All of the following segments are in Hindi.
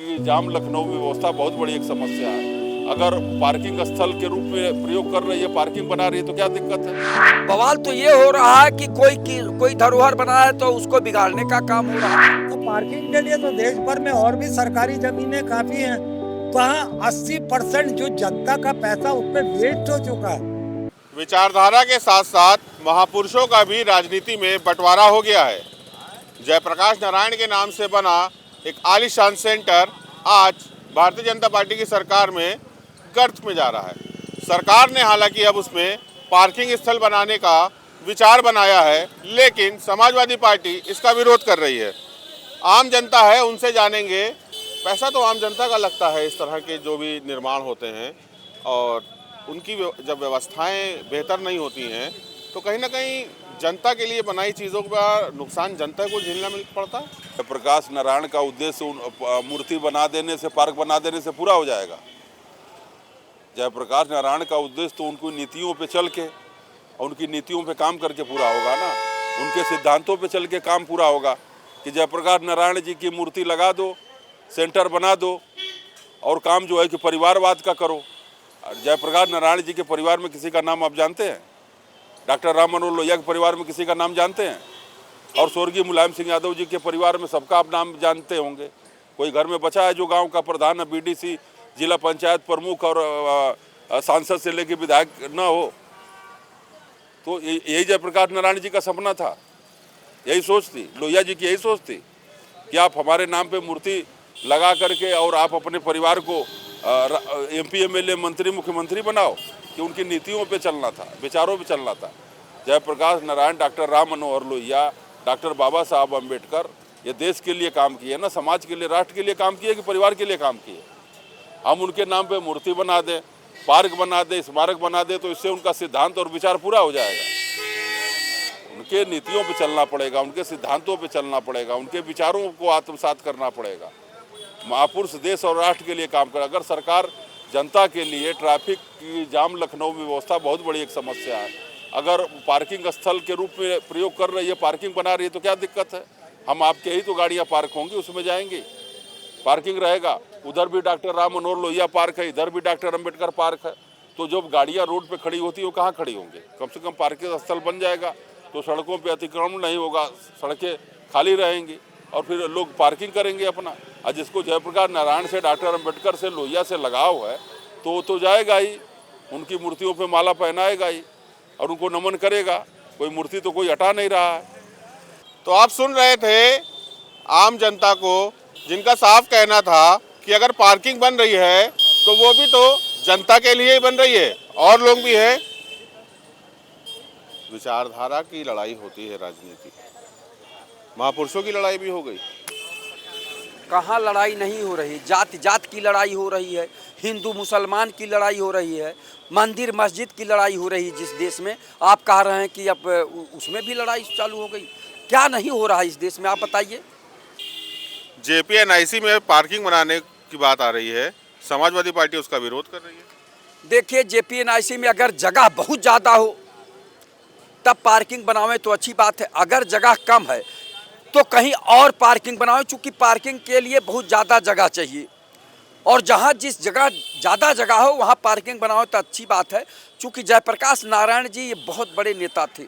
जाम लखनऊ में व्यवस्था बहुत बड़ी एक समस्या है। अगर पार्किंग स्थल के रूप में प्रयोग कर रही है, पार्किंग बना रही है तो क्या दिक्कत है? बवाल तो ये हो रहा है कि कोई धरोहर बना है तो उसको बिगाड़ने का काम हो रहा है। तो पार्किंग के लिए तो देश भर में और भी सरकारी जमीनें काफी हैं। वहाँ 80% जो जनता का पैसा उस पर वेस्ट हो चुका है। विचारधारा के साथ साथ महापुरुषों का भी राजनीति में बंटवारा हो गया है। जयप्रकाश नारायण के नाम से बना एक आलीशान सेंटर आज भारतीय जनता पार्टी की सरकार में गर्त में जा रहा है। सरकार ने हालांकि अब उसमें पार्किंग स्थल बनाने का विचार बनाया है, लेकिन समाजवादी पार्टी इसका विरोध कर रही है। आम जनता है, उनसे जानेंगे। पैसा तो आम जनता का लगता है इस तरह के जो भी निर्माण होते हैं, और उनकी जब व्यवस्थाएं बेहतर नहीं होती हैं तो कहीं ना कहीं जनता के लिए बनाई चीज़ों का नुकसान जनता को झेलना पड़ता है। प्रकाश नारायण का उद्देश्य मूर्ति बना देने से, पार्क बना देने से पूरा हो जाएगा। जयप्रकाश नारायण का उद्देश्य तो उनकी नीतियों पे चल के और उनकी नीतियों पे काम करके पूरा होगा ना। उनके सिद्धांतों पे चल के काम पूरा होगा कि जयप्रकाश नारायण जी की मूर्ति लगा दो, सेंटर बना दो, और काम जो है कि परिवारवाद का करो। जयप्रकाश नारायण जी के परिवार में किसी का नाम आप जानते हैं? डॉक्टर राम मनोहर लोहिया के परिवार में किसी का नाम जानते हैं? और स्वर्गीय मुलायम सिंह यादव जी के परिवार में सबका आप नाम जानते होंगे। कोई घर में बचा है जो गांव का प्रधान है, बीडीसी, जिला पंचायत प्रमुख और सांसद से लेकर विधायक न हो? तो यही जयप्रकाश नारायण जी का सपना था, यही सोच थी लोहिया जी की, यही सोच थी कि आप हमारे नाम पे मूर्ति लगा करके और आप अपने परिवार को MP MLA मंत्री मुख्यमंत्री बनाओ, कि उनकी नीतियों पे चलना था, विचारों पे चलना था। जयप्रकाश नारायण, डॉक्टर राम मनोहर लोहिया, डॉक्टर बाबा साहब अम्बेडकर ये देश के लिए काम किए ना, समाज के लिए, राष्ट्र के लिए काम किए कि परिवार के लिए काम किए। हम उनके नाम पे मूर्ति बना दें, पार्क बना दें, स्मारक बना दें, तो इससे उनका सिद्धांत और विचार पूरा हो जाएगा। उनके नीतियों पे चलना पड़ेगा, उनके सिद्धांतों पे चलना पड़ेगा, उनके विचारों को आत्मसात करना पड़ेगा। महापुरुष देश और राष्ट्र के लिए काम कर। अगर सरकार जनता के लिए ट्रैफिक की जाम लखनऊ में व्यवस्था बहुत बड़ी एक समस्या है, अगर पार्किंग स्थल के रूप में प्रयोग कर रही है, पार्किंग बना रही है तो क्या दिक्कत है? हम आपके ही तो गाड़ियाँ पार्क होंगी, उसमें जाएंगे, पार्किंग रहेगा। उधर भी डॉक्टर राम मनोहर लोहिया पार्क है, इधर भी डॉक्टर अम्बेडकर पार्क है। तो जब गाड़ियाँ रोड पे खड़ी होती है वो कहाँ खड़ी होंगे? कम से कम पार्किंग स्थल बन जाएगा तो सड़कों पे अतिक्रमण नहीं होगा, सड़कें खाली रहेंगी और फिर लोग पार्किंग करेंगे अपना। और जिसको जयप्रकाश नारायण से, डॉक्टर अम्बेडकर से, लोहिया से लगाव है तो जाएगा ही, उनकी मूर्तियों पे माला पहनाएगा ही और उनको नमन करेगा। कोई मूर्ति तो कोई हटा नहीं रहा है। तो आप सुन रहे थे आम जनता को, जिनका साफ कहना था कि अगर पार्किंग बन रही है तो वो भी तो जनता के लिए ही बन रही है, और लोग भी हैं। विचारधारा की लड़ाई होती है राजनीति, महापुरुषों की लड़ाई भी हो गई। कहाँ लड़ाई नहीं हो रही, जात जात की लड़ाई हो रही है, हिंदू मुसलमान की लड़ाई हो रही है, मंदिर मस्जिद की लड़ाई हो रही है। जिस देश में आप कह रहे हैं कि अब उसमें भी लड़ाई चालू हो गई, क्या नहीं हो रहा है इस देश में, आप बताइए। JPNIC में पार्किंग बनाने की बात आ रही है, समाजवादी पार्टी उसका विरोध कर रही है। देखिए, JPNIC में अगर जगह बहुत ज़्यादा हो तब पार्किंग बनावें तो अच्छी बात है। अगर जगह कम है तो कहीं और पार्किंग बनाओ, चूँकि पार्किंग के लिए बहुत ज़्यादा जगह चाहिए, और जहाँ जिस जगह ज़्यादा जगह हो वहाँ पार्किंग बनाओ तो अच्छी बात है। चूँकि जयप्रकाश नारायण जी ये बहुत बड़े नेता थे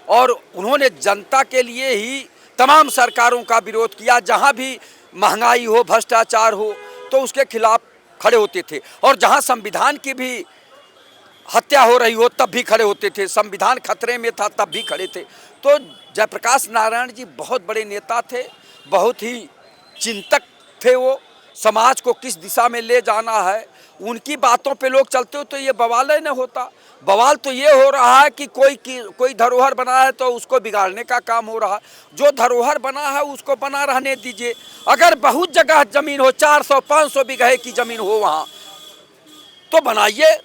और उन्होंने जनता के लिए ही तमाम सरकारों का विरोध किया। जहाँ भी महंगाई हो, भ्रष्टाचार हो तो उसके खिलाफ खड़े होते थे, और जहाँ संविधान की भी हत्या हो रही हो तब भी खड़े होते थे, संविधान खतरे में था तब भी खड़े थे। तो जयप्रकाश नारायण जी बहुत बड़े नेता थे, बहुत ही चिंतक थे। वो समाज को किस दिशा में ले जाना है, उनकी बातों पे लोग चलते हो तो ये बवाल ही न होता। बवाल तो ये हो रहा है कि कोई धरोहर बना है तो उसको बिगाड़ने का काम हो रहा है। जो धरोहर बना है उसको बना रहने दीजिए। अगर बहुत जगह जमीन हो, 400-500 बीघे की जमीन हो वहाँ, तो बनाइए,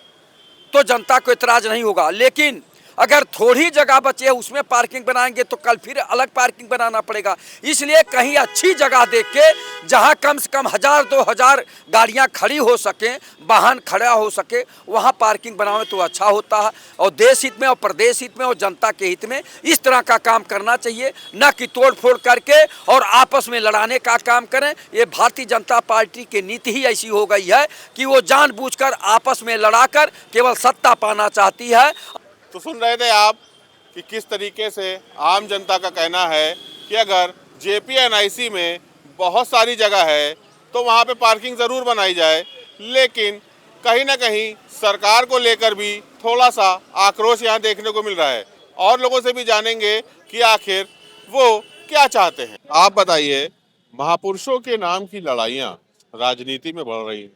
तो जनता को इतराज नहीं होगा। लेकिन अगर थोड़ी जगह बचे है उसमें पार्किंग बनाएंगे तो कल फिर अलग पार्किंग बनाना पड़ेगा। इसलिए कहीं अच्छी जगह देख के जहां कम से कम 1000-2000 गाड़ियां खड़ी हो सकें, वाहन खड़ा हो सके, वहां पार्किंग बनावे तो अच्छा होता है। और देश हित में और प्रदेश हित में और जनता के हित में इस तरह का काम करना चाहिए, न कि तोड़ फोड़ करके और आपस में लड़ाने का काम करें। ये भारतीय जनता पार्टी की नीति ही ऐसी हो गई है कि वो जानबूझकर आपस में लड़ाकर केवल सत्ता पाना चाहती है। तो सुन रहे थे आप कि किस तरीके से आम जनता का कहना है कि अगर JPNIC में बहुत सारी जगह है तो वहाँ पे पार्किंग ज़रूर बनाई जाए, लेकिन कहीं ना कहीं सरकार को लेकर भी थोड़ा सा आक्रोश यहाँ देखने को मिल रहा है। और लोगों से भी जानेंगे कि आखिर वो क्या चाहते हैं। आप बताइए, महापुरुषों के नाम की लड़ाइयाँ राजनीति में बढ़ रही हैं,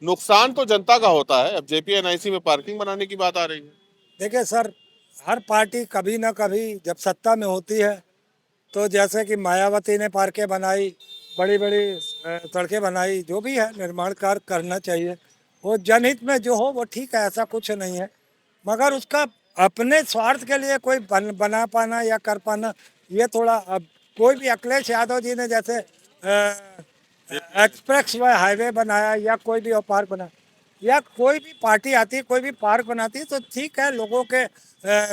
नुकसान तो जनता का होता है। अब JPNIC में पार्किंग बनाने की बात आ रही है। देखिए सर, हर पार्टी कभी ना कभी जब सत्ता में होती है तो जैसे कि मायावती ने पार्कें बनाई, बड़ी बड़ी सड़कें बनाई, जो भी है निर्माण कार्य करना चाहिए, वो जनहित में जो हो वो ठीक है, ऐसा कुछ नहीं है। मगर उसका अपने स्वार्थ के लिए कोई बना पाना या कर पाना, ये थोड़ा अब कोई भी अखिलेश यादव जी ने जैसे एक्सप्रेस वे हाईवे बनाया या कोई भी पार्क बना, या कोई भी पार्टी आती है कोई भी पार्क बनाती है तो ठीक है, लोगों के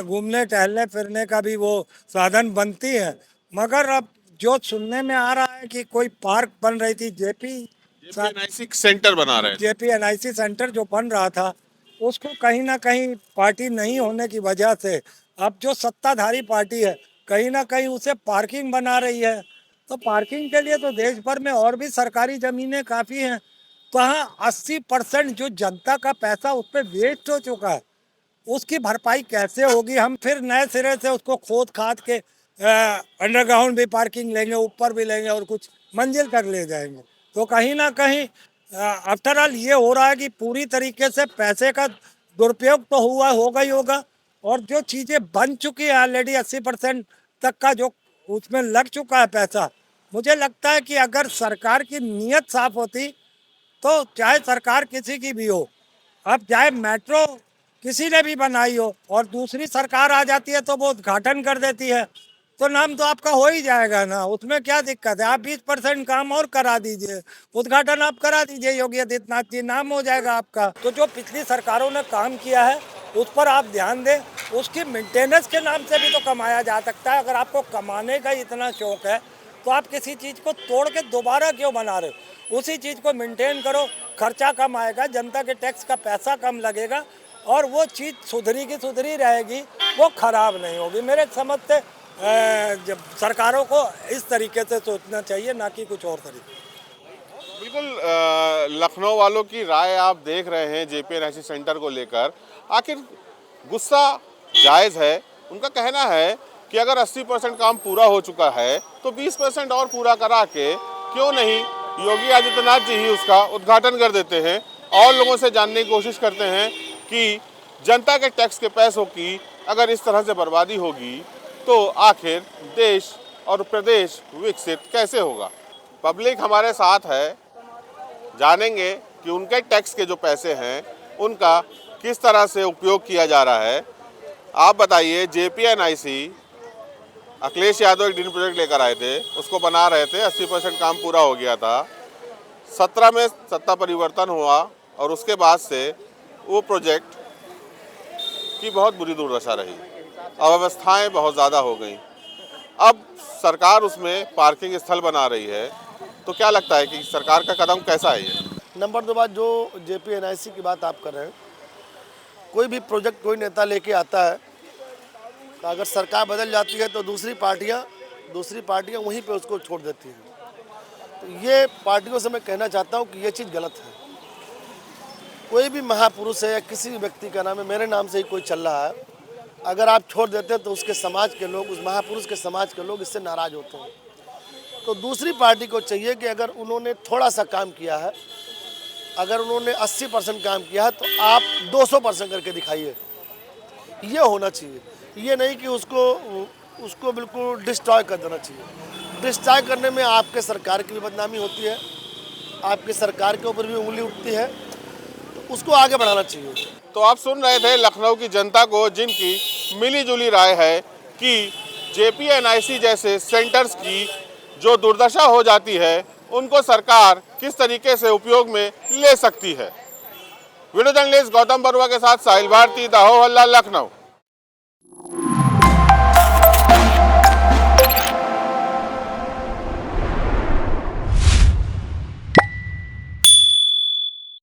घूमने टहलने फिरने का भी वो साधन बनती है। मगर अब जो सुनने में आ रहा है कि कोई पार्क बन रही थी, JPNIC सेंटर बना रहे हैं। JPNIC सेंटर जो बन रहा था, उसको कहीं ना कहीं पार्टी नहीं होने की वजह से अब जो सत्ताधारी पार्टी है कहीं ना कहीं उसे पार्किंग बना रही है। तो पार्किंग के लिए तो देश भर में और भी सरकारी ज़मीनें काफ़ी हैं। कहाँ 80% जो जनता का पैसा उस पर वेस्ट हो चुका है, उसकी भरपाई कैसे होगी? हम फिर नए सिरे से उसको खोद खाद के अंडरग्राउंड भी पार्किंग लेंगे, ऊपर भी लेंगे और कुछ मंजिल तक ले जाएंगे। तो कहीं ना कहीं आफ्टर ऑल ये हो रहा है कि पूरी तरीके से पैसे का दुरुपयोग तो होगा ही होगा। और जो चीज़ें बन चुकी है ऑलरेडी 80% तक का जो उसमें लग चुका है पैसा, मुझे लगता है कि अगर सरकार की नीयत साफ होती तो चाहे सरकार किसी की भी हो, अब चाहे मेट्रो किसी ने भी बनाई हो और दूसरी सरकार आ जाती है तो वो उद्घाटन कर देती है, तो नाम तो आपका हो ही जाएगा ना, उसमें क्या दिक्कत है? आप 20% काम और करा दीजिए, उद्घाटन आप करा दीजिए योगी आदित्यनाथ जी, नाम हो जाएगा आपका। तो जो पिछली सरकारों ने काम किया है उस पर आप ध्यान दें, उसकी मेंटेनेंस के नाम से भी तो कमाया जा सकता है। अगर आपको कमाने का इतना शौक है तो आप किसी चीज़ को तोड़ के दोबारा क्यों बना रहे हो? उसी चीज़ को मेंटेन करो, खर्चा कम आएगा, जनता के टैक्स का पैसा कम लगेगा और वो चीज़ सुधरी रहेगी, वो खराब नहीं होगी। मेरे समझ से जब सरकारों को इस तरीके से सोचना चाहिए, ना कि कुछ और तरीके। बिल्कुल, लखनऊ वालों की राय आप देख रहे हैं JPNIC सेंटर को लेकर। आखिर गुस्सा जायज़ है। उनका कहना है कि अगर 80% काम पूरा हो चुका है तो 20% और पूरा करा के क्यों नहीं योगी आदित्यनाथ जी ही उसका उद्घाटन कर देते हैं और लोगों से जानने की कोशिश करते हैं कि जनता के टैक्स के पैसों की अगर इस तरह से बर्बादी होगी तो आखिर देश और प्रदेश विकसित कैसे होगा। पब्लिक हमारे साथ है, जानेंगे कि उनके टैक्स के जो पैसे हैं उनका किस तरह से उपयोग किया जा रहा है। आप बताइए, JPNIC अखिलेश यादव एक ड्रीम प्रोजेक्ट लेकर आए थे, उसको बना रहे थे, 80% काम पूरा हो गया था। 17 में सत्ता परिवर्तन हुआ और उसके बाद से वो प्रोजेक्ट की बहुत बुरी दुर्दशा रही, अव्यवस्थाएं बहुत ज़्यादा हो गई। अब सरकार उसमें पार्किंग स्थल बना रही है, तो क्या लगता है कि सरकार का कदम कैसा है ये? नंबर 2 बात, जो JPNIC की बात आप कर रहे हैं, कोई भी प्रोजेक्ट कोई नेता लेके आता है तो अगर सरकार बदल जाती है तो दूसरी पार्टियां वहीं पे उसको छोड़ देती हैं। तो ये पार्टियों से मैं कहना चाहता हूँ कि ये चीज़ गलत है। कोई भी महापुरुष है या किसी भी व्यक्ति का नाम है, मेरे नाम से ही कोई चल रहा है, अगर आप छोड़ देते हैं तो उसके समाज के लोग, उस महापुरुष के समाज के लोग इससे नाराज़ होते हैं। तो दूसरी पार्टी को चाहिए कि अगर उन्होंने थोड़ा सा काम किया है, अगर उन्होंने 80% काम किया है तो आप 200% करके दिखाइए। ये होना चाहिए, ये नहीं कि उसको बिल्कुल डिस्ट्रॉय कर देना चाहिए। डिस्ट्रॉय करने में आपके सरकार की भी बदनामी होती है, आपके सरकार के ऊपर भी उंगली उठती है, तो उसको आगे बढ़ाना चाहिए। तो आप सुन रहे थे लखनऊ की जनता को, जिनकी मिली जुली राय है कि JPNIC जैसे सेंटर्स की जो दुर्दशा हो जाती है उनको सरकार किस तरीके से उपयोग में ले सकती है। वीडियो जर्नलिस्ट गौतम बरुआ के साथ साहिल भारती, दाहोद हल्ला, लखनऊ।